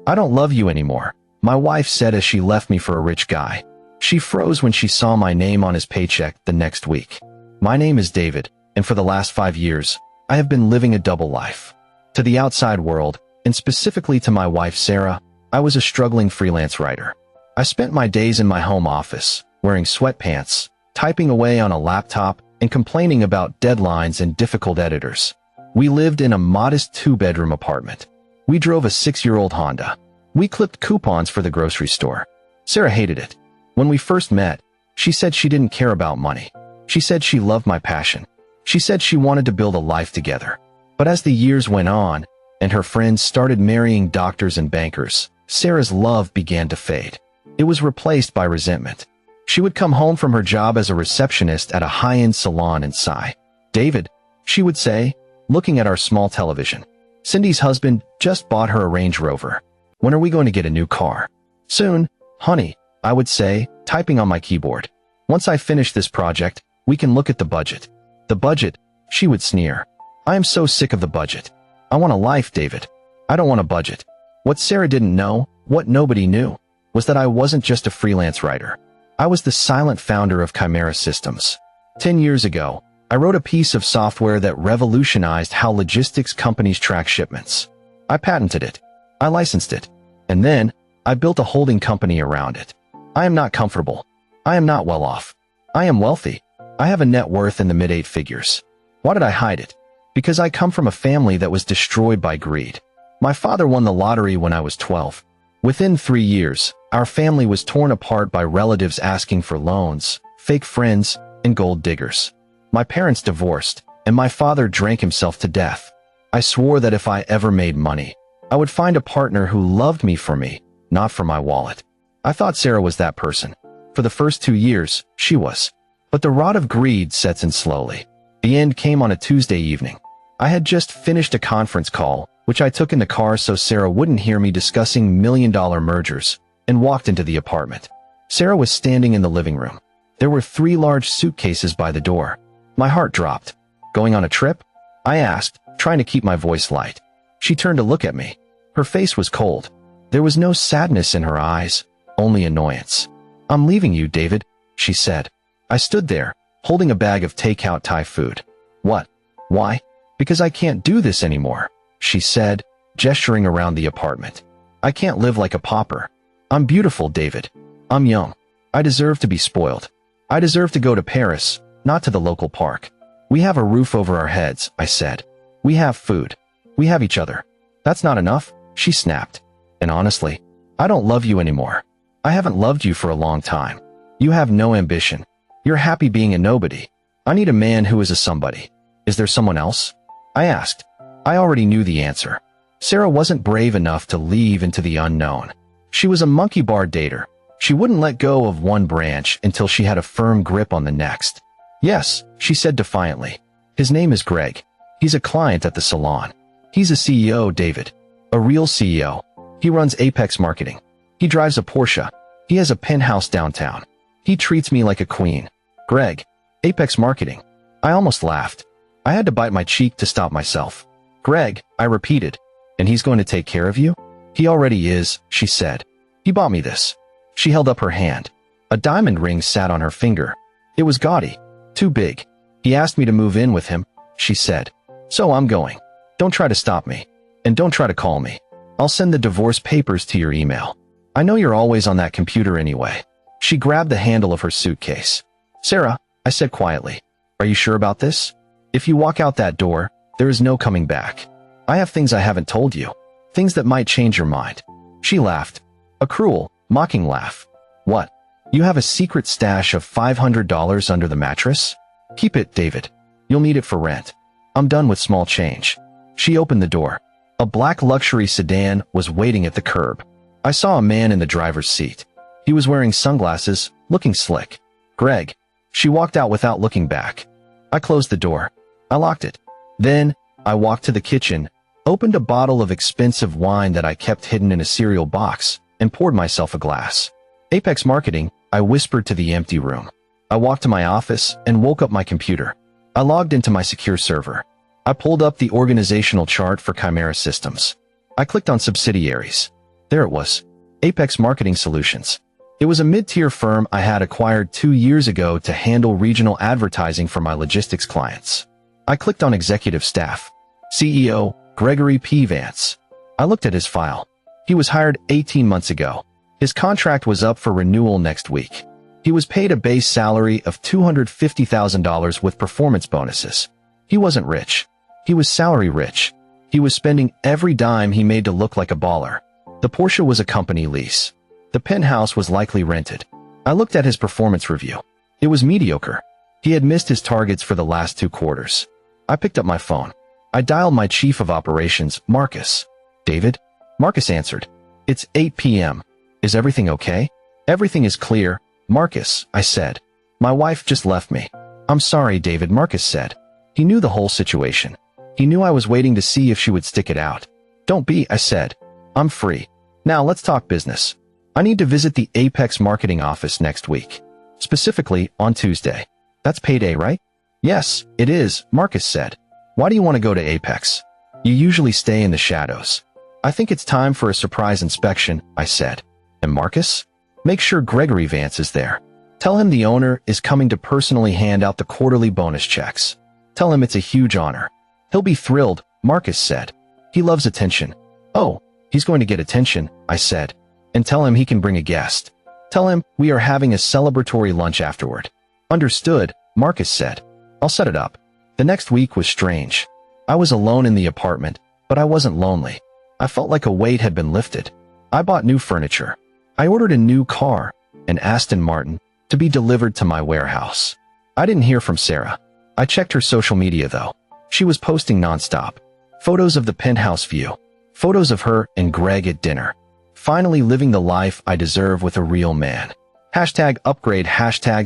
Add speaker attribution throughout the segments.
Speaker 1: "I don't love you anymore," my wife said as she left me for a rich guy. She froze when she saw my name on his paycheck the next week. My name is David, and for the last 5 years, I have been living a double life. To the outside world, and specifically to my wife Sarah, I was a struggling freelance writer. I spent my days in my home office, wearing sweatpants, typing away on a laptop, and complaining about deadlines and difficult editors. We lived in a modest 2-bedroom apartment. We drove a 6-year-old Honda. We clipped coupons for the grocery store. Sarah hated it. When we first met, she said she didn't care about money. She said she loved my passion. She said she wanted to build a life together. But as the years went on, and her friends started marrying doctors and bankers, Sarah's love began to fade. It was replaced by resentment. She would come home from her job as a receptionist at a high-end salon and sigh. "David," she would say, looking at our small television. "Cindy's husband just bought her a Range Rover. When are we going to get a new car?" "Soon, honey," I would say, typing on my keyboard. "Once I finish this project, we can look at the budget." "The budget," she would sneer. "I am so sick of the budget. I want a life, David. I don't want a budget." What Sarah didn't know, what nobody knew, was that I wasn't just a freelance writer. I was the silent founder of Chimera Systems. 10 years ago, I wrote a piece of software that revolutionized how logistics companies track shipments. I patented it. I licensed it. And then, I built a holding company around it. I am not comfortable. I am not well off. I am wealthy. I have a net worth in the mid-8 figures. Why did I hide it? Because I come from a family that was destroyed by greed. My father won the lottery when I was 12. Within 3 years, our family was torn apart by relatives asking for loans, fake friends, and gold diggers. My parents divorced, and my father drank himself to death. I swore that if I ever made money, I would find a partner who loved me for me, not for my wallet. I thought Sarah was that person. For the first 2 years, she was. But the rot of greed sets in slowly. The end came on a Tuesday evening. I had just finished a conference call, which I took in the car so Sarah wouldn't hear me discussing million-dollar mergers, and walked into the apartment. Sarah was standing in the living room. There were 3 large suitcases by the door. My heart dropped. "Going on a trip?" I asked, trying to keep my voice light. She turned to look at me. Her face was cold. There was no sadness in her eyes, only annoyance. "I'm leaving you, David," she said. I stood there, holding a bag of takeout Thai food. "What? Why?" "Because I can't do this anymore," she said, gesturing around the apartment. "I can't live like a pauper. I'm beautiful, David. I'm young. I deserve to be spoiled. I deserve to go to Paris, not to the local park. We have a roof over our heads," I said. "We have food. We have each other. That's not enough," she snapped. "And honestly, I don't love you anymore. I haven't loved you for a long time. You have no ambition. You're happy being a nobody. I need a man who is a somebody. Is there someone else?" I asked. I already knew the answer. Sarah wasn't brave enough to leave into the unknown. She was a monkey bar dater. She wouldn't let go of one branch until she had a firm grip on the next. "Yes," she said defiantly. "His name is Greg. He's a client at the salon. He's a CEO, David. A real CEO. He runs Apex Marketing. He drives a Porsche. He has a penthouse downtown. He treats me like a queen." "Greg. Apex Marketing." I almost laughed. I had to bite my cheek to stop myself. "Greg," I repeated. "And he's going to take care of you?" "He already is," she said. "He bought me this." She held up her hand. A diamond ring sat on her finger. It was gaudy. Too big. "He asked me to move in with him," she said. "So I'm going. Don't try to stop me. And don't try to call me. I'll send the divorce papers to your email. I know you're always on that computer anyway." She grabbed the handle of her suitcase. "Sarah," I said quietly, "are you sure about this? If you walk out that door, there is no coming back. I have things I haven't told you. Things that might change your mind." She laughed. A cruel, mocking laugh. "What? You have a secret stash of $500 under the mattress? Keep it, David. You'll need it for rent. I'm done with small change." She opened the door. A black luxury sedan was waiting at the curb. I saw a man in the driver's seat. He was wearing sunglasses, looking slick. "Greg." She walked out without looking back. I closed the door. I locked it. Then, I walked to the kitchen, opened a bottle of expensive wine that I kept hidden in a cereal box, and poured myself a glass. "Apex Marketing," I whispered to the empty room. I walked to my office and woke up my computer. I logged into my secure server. I pulled up the organizational chart for Chimera Systems. I clicked on subsidiaries. There it was. Apex Marketing Solutions. It was a mid-tier firm I had acquired 2 years ago to handle regional advertising for my logistics clients. I clicked on Executive Staff. CEO, Gregory P. Vance. I looked at his file. He was hired 18 months ago. His contract was up for renewal next week. He was paid a base salary of $250,000 with performance bonuses. He wasn't rich. He was salary rich. He was spending every dime he made to look like a baller. The Porsche was a company lease. The penthouse was likely rented. I looked at his performance review. It was mediocre. He had missed his targets for the last 2 quarters. I picked up my phone. I dialed my chief of operations, Marcus. David? Marcus answered. It's 8 p.m. Is everything okay? Everything is clear, Marcus, I said. My wife just left me. I'm sorry, David, Marcus said. He knew the whole situation. He knew I was waiting to see if she would stick it out. Don't be, I said. I'm free. Now let's talk business. I need to visit the Apex marketing office next week. Specifically, on Tuesday. That's payday, right? Yes, it is, Marcus said. Why do you want to go to Apex? You usually stay in the shadows. I think it's time for a surprise inspection, I said. And Marcus? Make sure Gregory Vance is there. Tell him the owner is coming to personally hand out the quarterly bonus checks. Tell him it's a huge honor. He'll be thrilled, Marcus said. He loves attention. Oh, he's going to get attention, I said. And tell him he can bring a guest. Tell him we are having a celebratory lunch afterward. Understood, Marcus said. I'll set it up. The next week was strange. I was alone in the apartment, but I wasn't lonely. I felt like a weight had been lifted. I bought new furniture. I ordered a new car, an Aston Martin, to be delivered to my warehouse. I didn't hear from Sarah. I checked her social media though. She was posting nonstop. Photos of the penthouse view. Photos of her and Greg at dinner. Finally living the life I deserve with a real man. #upgrade,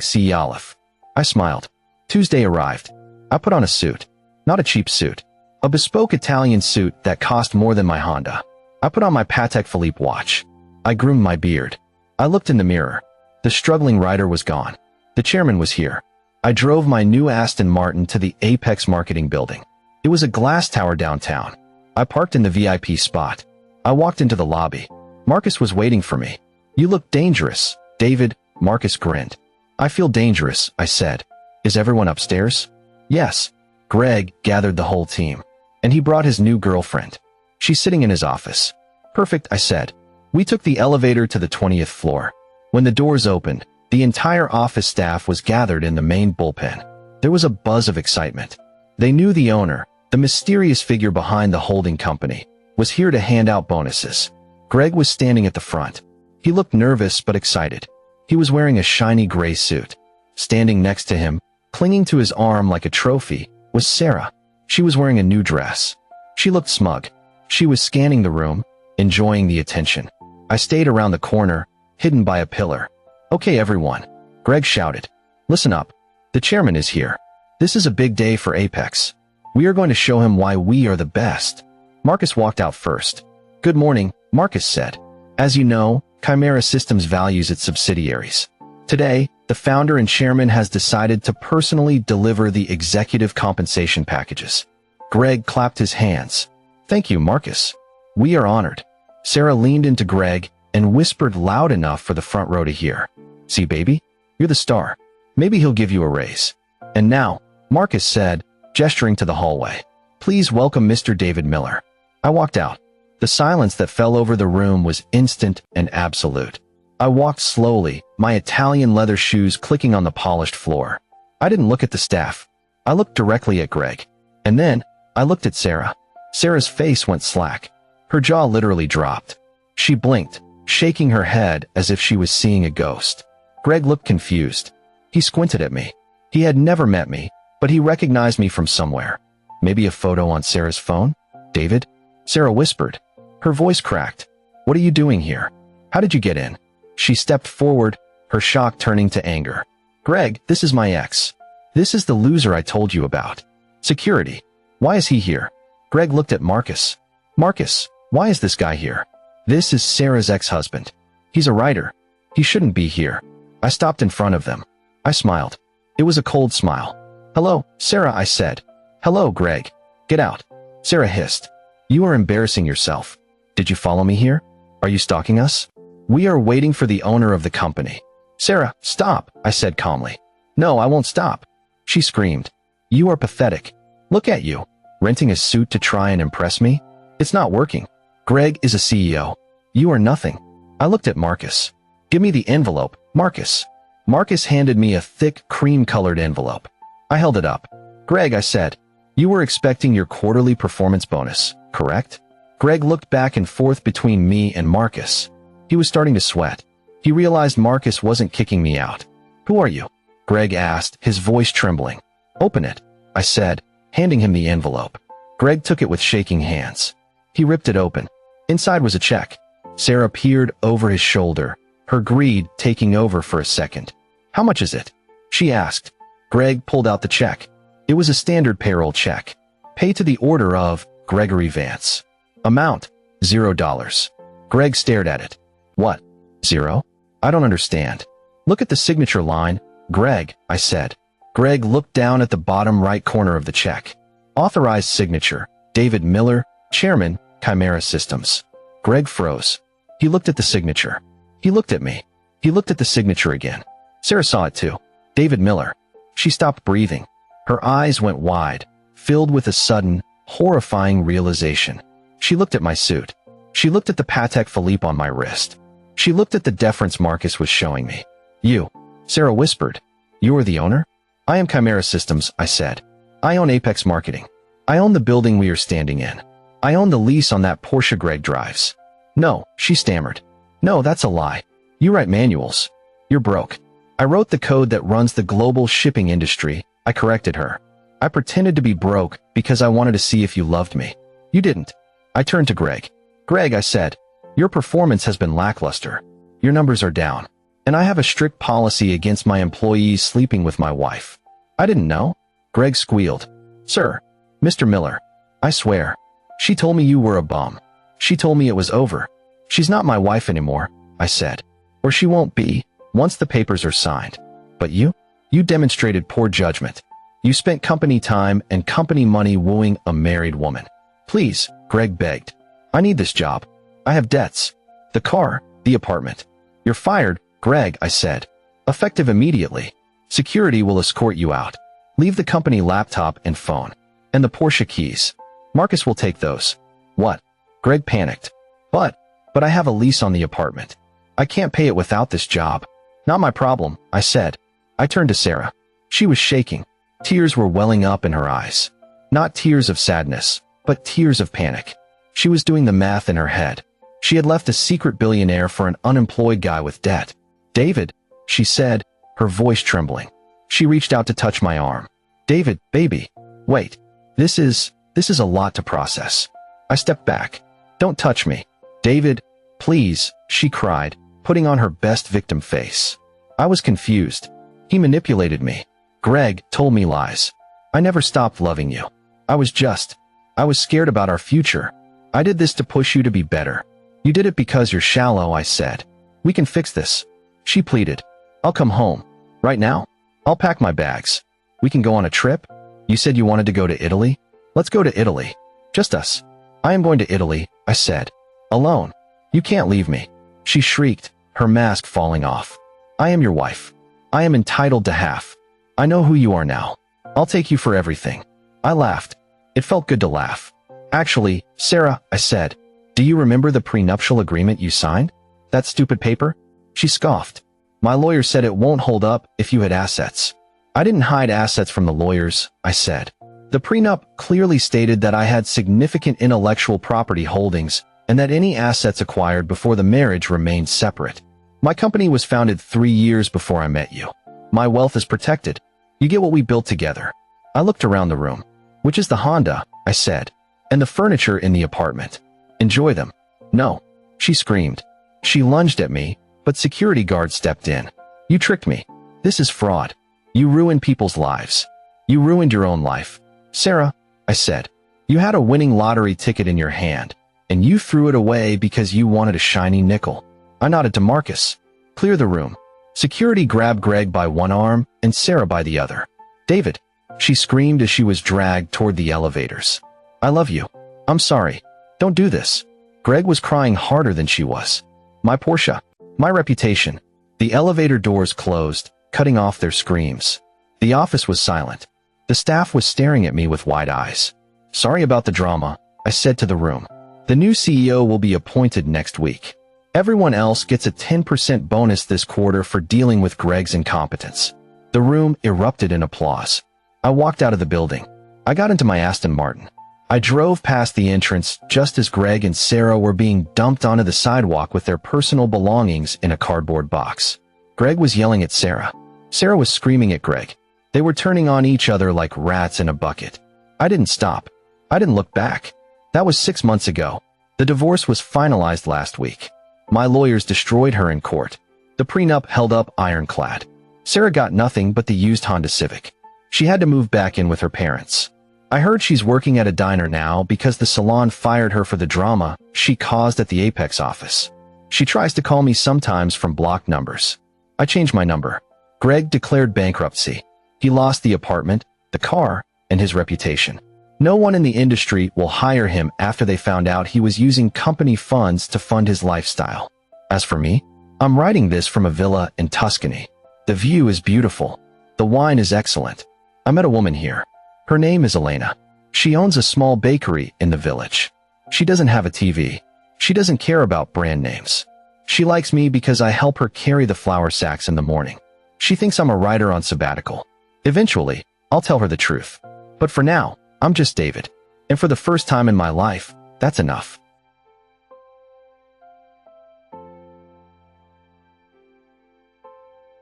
Speaker 1: #see Olive. I smiled. Tuesday arrived. I put on a suit. Not a cheap suit. A bespoke Italian suit that cost more than my Honda. I put on my Patek Philippe watch. I groomed my beard. I looked in the mirror. The struggling writer was gone. The chairman was here. I drove my new Aston Martin to the Apex Marketing Building. It was a glass tower downtown. I parked in the VIP spot. I walked into the lobby. Marcus was waiting for me. You look dangerous, David, Marcus grinned. I feel dangerous, I said. Is everyone upstairs? Yes. Greg gathered the whole team. And he brought his new girlfriend. She's sitting in his office. Perfect, I said. We took the elevator to the 20th floor. When the doors opened, the entire office staff was gathered in the main bullpen. There was a buzz of excitement. They knew the owner, the mysterious figure behind the holding company, was here to hand out bonuses. Greg was standing at the front. He looked nervous but excited. He was wearing a shiny gray suit. Standing next to him, clinging to his arm like a trophy, was Sarah. She was wearing a new dress. She looked smug. She was scanning the room, enjoying the attention. I stayed around the corner, hidden by a pillar. Okay, everyone, Greg shouted. Listen up. The chairman is here. This is a big day for Apex. We are going to show him why we are the best. Marcus walked out first. Good morning, Marcus said. As you know, Chimera Systems values its subsidiaries. Today, the founder and chairman has decided to personally deliver the executive compensation packages. Greg clapped his hands. Thank you, Marcus. We are honored. Sarah leaned into Greg and whispered loud enough for the front row to hear. See, baby? You're the star. Maybe he'll give you a raise. And now, Marcus said, gesturing to the hallway. Please welcome Mr. David Miller. I walked out. The silence that fell over the room was instant and absolute. I walked slowly, my Italian leather shoes clicking on the polished floor. I didn't look at the staff. I looked directly at Greg. And then, I looked at Sarah. Sarah's face went slack. Her jaw literally dropped. She blinked, shaking her head as if she was seeing a ghost. Greg looked confused. He squinted at me. He had never met me, but he recognized me from somewhere. Maybe a photo on Sarah's phone? David? Sarah whispered. Her voice cracked. What are you doing here? How did you get in? She stepped forward, her shock turning to anger. Greg, this is my ex. This is the loser I told you about. Security. Why is he here? Greg looked at Marcus. Marcus, why is this guy here? This is Sarah's ex-husband. He's a writer. He shouldn't be here. I stopped in front of them. I smiled. It was a cold smile. Hello, Sarah, I said. Hello, Greg. Get out. Sarah hissed. You are embarrassing yourself. Did you follow me here? Are you stalking us? We are waiting for the owner of the company. Sarah, stop, I said calmly. No, I won't stop. She screamed. You are pathetic. Look at you, renting a suit to try and impress me? It's not working. Greg is a CEO. You are nothing. I looked at Marcus. Give me the envelope, Marcus. Marcus handed me a thick, cream-colored envelope. I held it up. Greg, I said, you were expecting your quarterly performance bonus, correct? Greg looked back and forth between me and Marcus. He was starting to sweat. He realized Marcus wasn't kicking me out. Who are you? Greg asked, his voice trembling. Open it, I said, handing him the envelope. Greg took it with shaking hands. He ripped it open. Inside was a check. Sarah peered over his shoulder, her greed taking over for a second. How much is it? She asked. Greg pulled out the check. It was a standard payroll check. Pay to the order of Gregory Vance. Amount, $0. Greg stared at it. What? 0? I don't understand. Look at the signature line. Greg, I said. Greg looked down at the bottom right corner of the check. Authorized signature, David Miller, Chairman, Chimera Systems. Greg froze. He looked at the signature. He looked at me. He looked at the signature again. Sarah saw it too. David Miller. She stopped breathing. Her eyes went wide, filled with a sudden, horrifying realization. She looked at my suit. She looked at the Patek Philippe on my wrist. She looked at the deference Marcus was showing me. You, Sarah whispered. You are the owner? I am Chimera Systems, I said. I own Apex Marketing. I own the building we are standing in. I own the lease on that Porsche Greg drives. No, she stammered. No, that's a lie. You write manuals. You're broke. I wrote the code that runs the global shipping industry. I corrected her. I pretended to be broke because I wanted to see if you loved me. You didn't. I turned to Greg. Greg, I said, your performance has been lackluster. Your numbers are down. And I have a strict policy against my employees sleeping with my wife. I didn't know. Greg squealed. Sir, Mr. Miller, I swear. She told me you were a bum. She told me it was over. She's not my wife anymore, I said. Or she won't be, once the papers are signed. But you demonstrated poor judgment. You spent company time and company money wooing a married woman. Please, Greg begged. I need this job. I have debts. The car, the apartment. You're fired, Greg, I said. Effective immediately. Security will escort you out. Leave the company laptop and phone. And the Porsche keys. Marcus will take those. What? Greg panicked. But I have a lease on the apartment. I can't pay it without this job. Not my problem, I said. I turned to Sarah. She was shaking. Tears were welling up in her eyes. Not tears of sadness, but tears of panic. She was doing the math in her head. She had left a secret billionaire for an unemployed guy with debt. David, she said, her voice trembling. She reached out to touch my arm. David, baby. Wait. This is a lot to process. I stepped back. Don't touch me. David, please, she cried, putting on her best victim face. I was confused. He manipulated me. Greg told me lies. I never stopped loving you. I was scared about our future. I did this to push you to be better. You did it because you're shallow, I said. We can fix this. She pleaded. I'll come home. Right now? I'll pack my bags. We can go on a trip? You said you wanted to go to Italy? Let's go to Italy. Just us. I am going to Italy, I said. Alone. You can't leave me. She shrieked, her mask falling off. I am your wife. I am entitled to half. I know who you are now. I'll take you for everything. I laughed. It felt good to laugh. Actually, Sarah, I said, do you remember the prenuptial agreement you signed? That stupid paper? She scoffed. My lawyer said it won't hold up if you had assets. I didn't hide assets from the lawyers, I said. The prenup clearly stated that I had significant intellectual property holdings and that any assets acquired before the marriage remained separate. My company was founded 3 years before I met you. My wealth is protected. You get what we built together. I looked around the room. Which is the Honda, I said, and the furniture in the apartment. Enjoy them. No, she screamed. She lunged at me, but security guards stepped in. You tricked me. This is fraud. You ruined people's lives. You ruined your own life. Sarah, I said, you had a winning lottery ticket in your hand, and you threw it away because you wanted a shiny nickel. I nodded to Marcus. Clear the room. Security grabbed Greg by one arm and Sarah by the other. David, she screamed as she was dragged toward the elevators. I love you. I'm sorry. Don't do this. Greg was crying harder than she was. My Portia. My reputation. The elevator doors closed, cutting off their screams. The office was silent. The staff was staring at me with wide eyes. Sorry about the drama, I said to the room. The new CEO will be appointed next week. Everyone else gets a 10% bonus this quarter for dealing with Greg's incompetence. The room erupted in applause. I walked out of the building. I got into my Aston Martin. I drove past the entrance just as Greg and Sarah were being dumped onto the sidewalk with their personal belongings in a cardboard box. Greg was yelling at Sarah. Sarah was screaming at Greg. They were turning on each other like rats in a bucket. I didn't stop. I didn't look back. That was 6 months ago. The divorce was finalized last week. My lawyers destroyed her in court. The prenup held up ironclad. Sarah got nothing but the used Honda Civic. She had to move back in with her parents. I heard she's working at a diner now because the salon fired her for the drama she caused at the Apex office. She tries to call me sometimes from blocked numbers. I changed my number. Greg declared bankruptcy. He lost the apartment, the car, and his reputation. No one in the industry will hire him after they found out he was using company funds to fund his lifestyle. As for me, I'm writing this from a villa in Tuscany. The view is beautiful. The wine is excellent. I met a woman here. Her name is Elena. She owns a small bakery in the village. She doesn't have a TV. She doesn't care about brand names. She likes me because I help her carry the flour sacks in the morning. She thinks I'm a writer on sabbatical. Eventually, I'll tell her the truth. But for now, I'm just David. And for the first time in my life, that's enough.